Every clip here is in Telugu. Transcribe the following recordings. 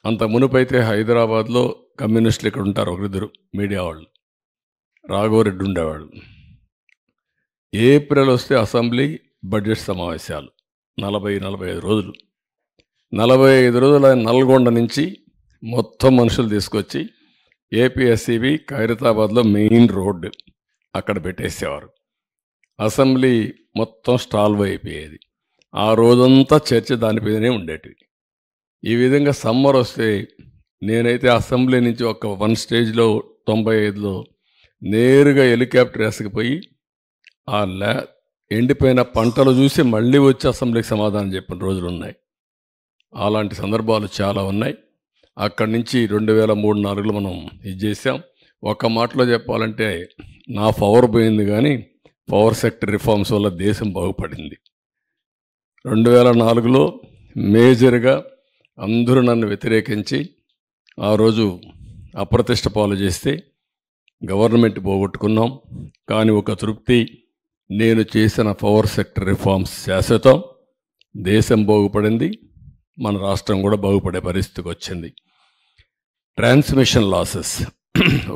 అంత మునుపైతే హైదరాబాద్లో కమ్యూనిస్టులు ఇక్కడ ఉంటారు ఒకరిద్దరు మీడియా వాళ్ళు. రాఘవరెడ్డి ఉండేవాడు. ఏప్రిల్ వస్తే అసెంబ్లీ బడ్జెట్ సమావేశాలు 40-45 రోజులు. 45 రోజులు ఆయన నల్గొండ నుంచి మొత్తం మనుషులు తీసుకొచ్చి ఏపీఎస్సీబీ ఖైరతాబాద్లో మెయిన్ రోడ్డు అక్కడ పెట్టేసేవారు. అసెంబ్లీ మొత్తం స్టాల్వ్ అయిపోయేది. ఆ రోజంతా చర్చ దానిపైనే ఉండేటివి. ఈ విధంగా సమ్మర్ వస్తే నేనైతే అసెంబ్లీ నుంచి ఒక వన్ స్టేజ్లో 95లో నేరుగా హెలికాప్టర్ వేసుకుపోయి ఆ ఎండిపోయిన పంటలు చూసి మళ్ళీ వచ్చి అసెంబ్లీకి సమాధానం చెప్పిన రోజులు ఉన్నాయి. అలాంటి సందర్భాలు చాలా ఉన్నాయి. అక్కడి నుంచి 2003-4లో మనం ఇది చేసాం. ఒక మాటలో చెప్పాలంటే నా పవర్ పోయింది, కానీ పవర్ సెక్టర్ రిఫార్మ్స్ వల్ల దేశం బాగుపడింది. 2004లో మేజర్గా అందరూ నన్ను వ్యతిరేకించి ఆ రోజు అప్రతిష్ట పాలు చేస్తే గవర్నమెంట్ పోగొట్టుకున్నాం. కానీ ఒక తృప్తి, నేను చేసిన పవర్ సెక్టర్ రిఫార్మ్స్ శాశ్వతం, దేశం బాగుపడింది, మన రాష్ట్రం కూడా బాగుపడే పరిస్థితికి వచ్చింది. ట్రాన్స్మిషన్ లాసెస్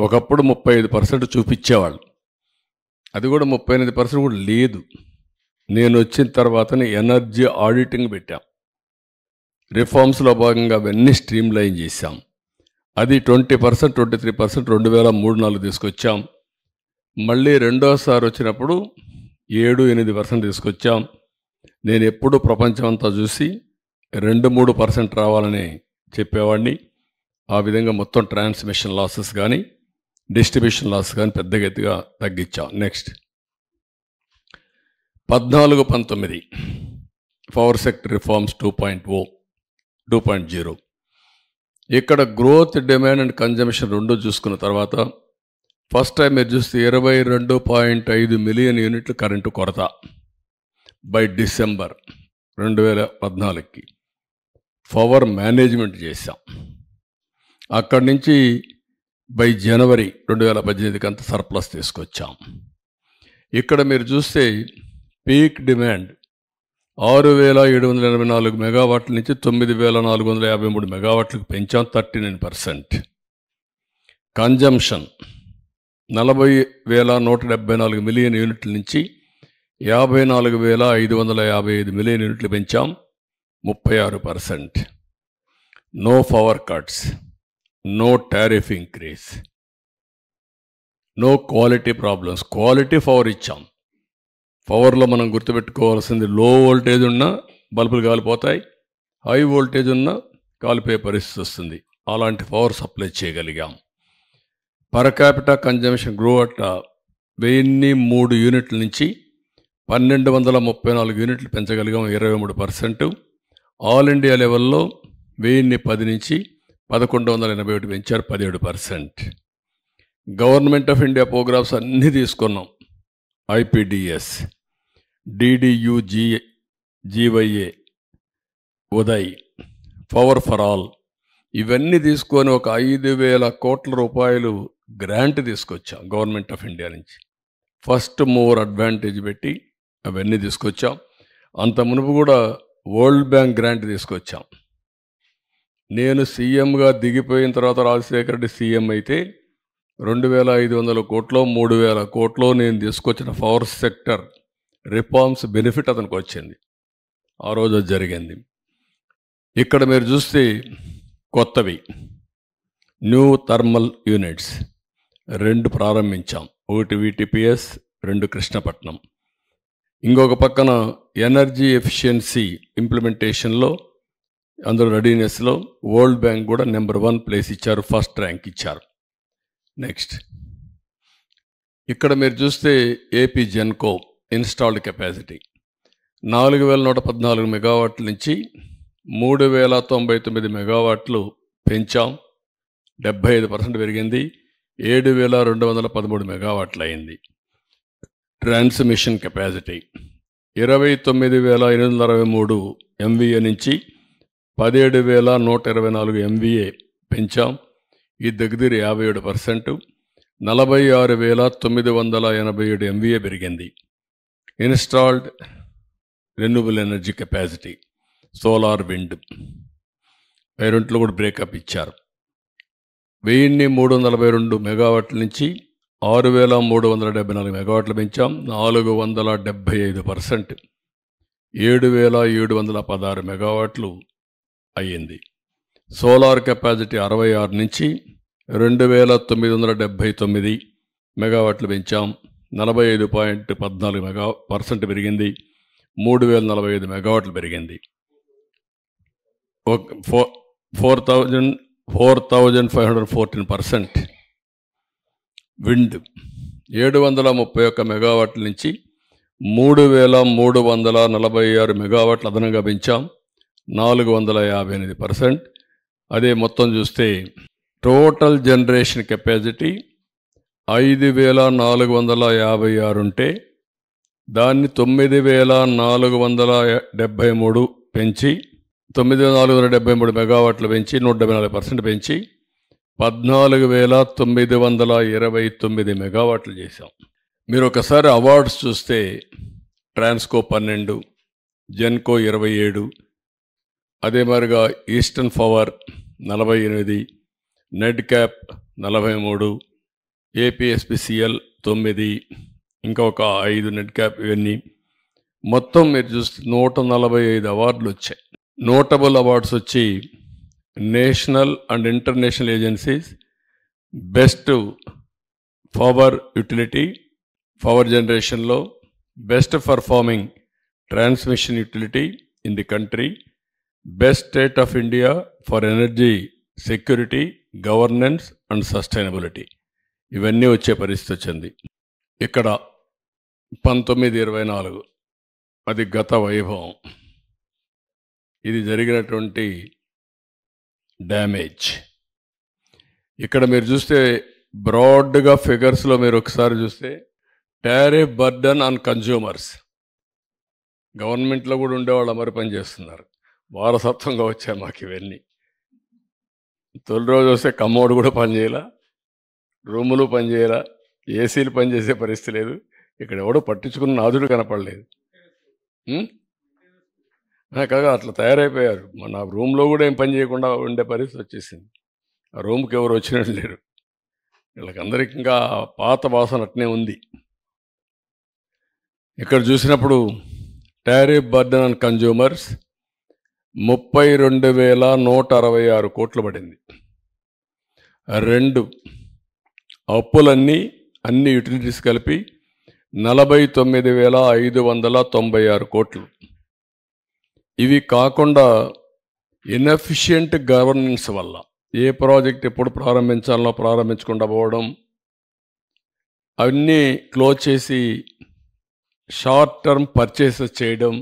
ఒకప్పుడు 35% చూపించేవాళ్ళు, అది కూడా 38% కూడా లేదు. నేను వచ్చిన తర్వాతనే ఎనర్జీ ఆడిటింగ్ పెట్టాం. రిఫార్మ్స్లో భాగంగా అవన్నీ స్ట్రీమ్ లైన్ చేశాం. అది 20%, 23% 2003-4 తీసుకొచ్చాం. మళ్ళీ రెండోసారి వచ్చినప్పుడు 7-8% తీసుకొచ్చాం. నేను ఎప్పుడు ప్రపంచం అంతా చూసి 2-3% రావాలని చెప్పేవాడిని. ఆ విధంగా మొత్తం ట్రాన్స్మిషన్ లాసెస్ కానీ డిస్ట్రిబ్యూషన్ లాస్ కానీ పెద్దగా ఎత్తుగా తగ్గించాం. Next 14-19 power sector reforms 2.0. ఇక్కడ గ్రోత్, డిమాండ్ అండ్ కన్జంప్షన్ రెండు చూసుకున్న తర్వాత ఫస్ట్ టైం మీరు చూస్తే 22.5 మిలియన్ యూనిట్లు కరెంటు కొరత బై డిసెంబర్ 2014కి పవర్ మేనేజ్మెంట్ చేశాం. అక్కడి నుంచి బై జనవరి 2018కి అంత సర్ప్లస్ తీసుకొచ్చాం. ఇక్కడ మీరు చూస్తే పీక్ డిమాండ్ 6,784 మెగావాట్ల నుంచి 9,453 మెగావాట్లకు పెంచాం, 39%. కన్జంప్షన్ 40,174 మిలియన్ యూనిట్ల నుంచి 54,555 మిలియన్ యూనిట్లు పెంచాం, 36%. No power cuts, no tariff increase, no quality problems. Quality power ఇచ్చాం. పవర్లో మనం గుర్తుపెట్టుకోవాల్సింది, లో వోల్టేజ్ ఉన్నా బల్బులు కాలిపోతాయి, హై వోల్టేజ్ ఉన్నా కాలిపోయే పరిస్థితి వస్తుంది. అలాంటి పవర్ సప్లై చేయగలిగాం. Per capital consumption grow at 1003 యూనిట్ల నుంచి 1,234 యూనిట్లు పెంచగలిగాం, 23%. ఆల్ ఇండియా లెవెల్లో 1010 నుంచి 1,181 పెంచారు, 17%. గవర్నమెంట్ ఆఫ్ ఇండియా ప్రోగ్రామ్స్ అన్నీ తీసుకున్నాం. ఐపీడిఎస్, DDU-GYA, Uday, power for all, ఇవన్నీ తీసుకొని ఒక 5,000 కోట్ల రూపాయలు గ్రాంట్ తీసుకొచ్చాం గవర్నమెంట్ ఆఫ్ ఇండియా నుంచి. ఫస్ట్ మూవర్ అడ్వాంటేజ్ పెట్టి అవన్నీ తీసుకొచ్చాం. అంత మునుపు కూడా వరల్డ్ బ్యాంక్ గ్రాంట్ తీసుకొచ్చాం. నేను సీఎంగా దిగిపోయిన తర్వాత రాజశేఖర రెడ్డి సీఎం అయితే 2,500 కోట్లో 3,000 కోట్లో నేను తీసుకొచ్చిన పవర్ సెక్టర్ రిఫార్మ్స్ బెనిఫిట్ అతనికి వచ్చింది. ఆ రోజు జరిగింది. ఇక్కడ మీరు చూస్తే కొత్తవి న్యూ థర్మల్ యూనిట్స్ 2 ప్రారంభించాం. ఒకటి VTPS, 2 కృష్ణపట్నం. ఇంకొక పక్కన ఎనర్జీ ఎఫిషియన్సీ ఇంప్లిమెంటేషన్లో, అందులో రెడీనెస్లో వరల్డ్ బ్యాంక్ కూడా నెంబర్ 1 ప్లేస్ ఇచ్చారు, ఫస్ట్ ర్యాంక్ ఇచ్చారు. నెక్స్ట్ ఇక్కడ మీరు చూస్తే ఏపీ జెన్కో ఇన్స్టాల్డ్ కెపాసిటీ 4,114 మెగావాట్ల నుంచి 3,099 మెగావాట్లు పెంచాం, 75% పెరిగింది, 7,213 మెగావాట్లు అయింది. ట్రాన్స్మిషన్ కెపాసిటీ 29,863 MVA నుంచి 17,124 MVA పెంచాం, ఇది దగ్గర 57%. 46,987 MVA పెరిగింది. Installed renewable energy capacity, solar, wind రెంట్లో కూడా బ్రేకప్ ఇచ్చారు. 1342 మెగావాట్ల నుంచి 6374 మెగావాట్లు పెంచాం. 475%. 7716 మెగావాట్లు అయ్యింది. సోలార్ కెపాసిటీ 66 నుంచి 2979 మెగావాట్లు పెంచాం. 45.14% పెరిగింది. 3045 మెగావాట్లు పెరిగింది. 4514%. విండ్ 731 మెగావాట్ల నుంచి 3346 మెగావాట్లు అదనంగా పెంచాం. 458%. అదే మొత్తం చూస్తే టోటల్ జనరేషన్ కెపాసిటీ 5456 ఉంటే దాన్ని 9473 పెంచి 9473 మెగావాట్లు పెంచి 174% పెంచి 14929 మెగావాట్లు చేశాం. మీరు ఒకసారి అవార్డ్స్ చూస్తే ట్రాన్స్కో 12, జెన్కో 27, అదే మరిగా ఈస్టర్న్ పవర్ 48, నెడ్ క్యాప్ 43, ఏపీఎస్పీసీఎల్ 9, ఇంకా ఒక 5 నెడ్ క్యాప్, ఇవన్నీ మొత్తం మీరు చూస్తే 145 అవార్డులు వచ్చాయి. నోటబుల్ అవార్డ్స్ వచ్చి national and international agencies best power utility, పవర్ జనరేషన్లో best performing transmission utility in the country, best state of India for energy security, governance and sustainability, ఇవన్నీ వచ్చే పరిస్థితి వచ్చింది. ఇక్కడ 1924 అది గత వైభవం. ఇది జరిగినటువంటి డ్యామేజ్. ఇక్కడ మీరు చూస్తే బ్రాడ్గా ఫిగర్స్లో మీరు ఒకసారి చూస్తే టారిఫ్ బర్డన్ ఆన్ కన్జ్యూమర్స్, గవర్నమెంట్లో కూడా ఉండేవాళ్ళు అమరు పని చేస్తున్నారు. వారసత్వంగా వచ్చాయి మాకు ఇవన్నీ. తొలి రోజు వస్తే కమ్మోడు కూడా పనిచేయాల, రూములు పనిచేయాల, ఏసీలు పనిచేసే పరిస్థితి లేదు. ఇక్కడ ఎవడో పట్టించుకున్న నాదుడు కనపడలేదు. కాగా అట్లా తయారైపోయారు. మన రూమ్లో కూడా ఏం పని చేయకుండా ఉండే పరిస్థితి వచ్చేసింది. ఆ రూమ్కి ఎవరు వచ్చినట్టు లేరు. వీళ్ళకందరికీ ఇంకా పాత వాసన అట్నే ఉంది. ఇక్కడ చూసినప్పుడు టారిఫ్ బర్డన్ ఆన్ కన్జ్యూమర్స్ 32,166 కోట్లు పడింది. 2 అప్పులన్నీ అన్ని యూటిలిటీస్ కలిపి 49,596 కోట్లు. ఇవి కాకుండా ఇన్ఎఫిషియంట్ గవర్నెన్స్ వల్ల ఏ ప్రాజెక్ట్ ఎప్పుడు ప్రారంభించాలనో ప్రారంభించకుండా పోవడం, అవన్నీ క్లోజ్ చేసి షార్ట్ టర్మ్ పర్చేసెస్ చేయడం,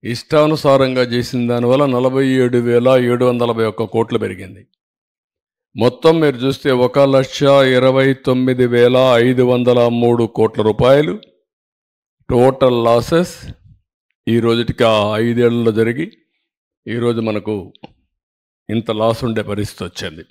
ఇష్టానుసారంగా చేసిన దానివల్ల 47,741 కోట్లు పెరిగింది. మొత్తం మీరు చూస్తే 1,29,503 కోట్ల రూపాయలు టోటల్ లాసెస్ ఈ రోజుకి 5 ఏళ్లలో జరిగి ఈరోజు మనకు ఇంత లాస్ ఉండే పరిస్థితి వచ్చింది.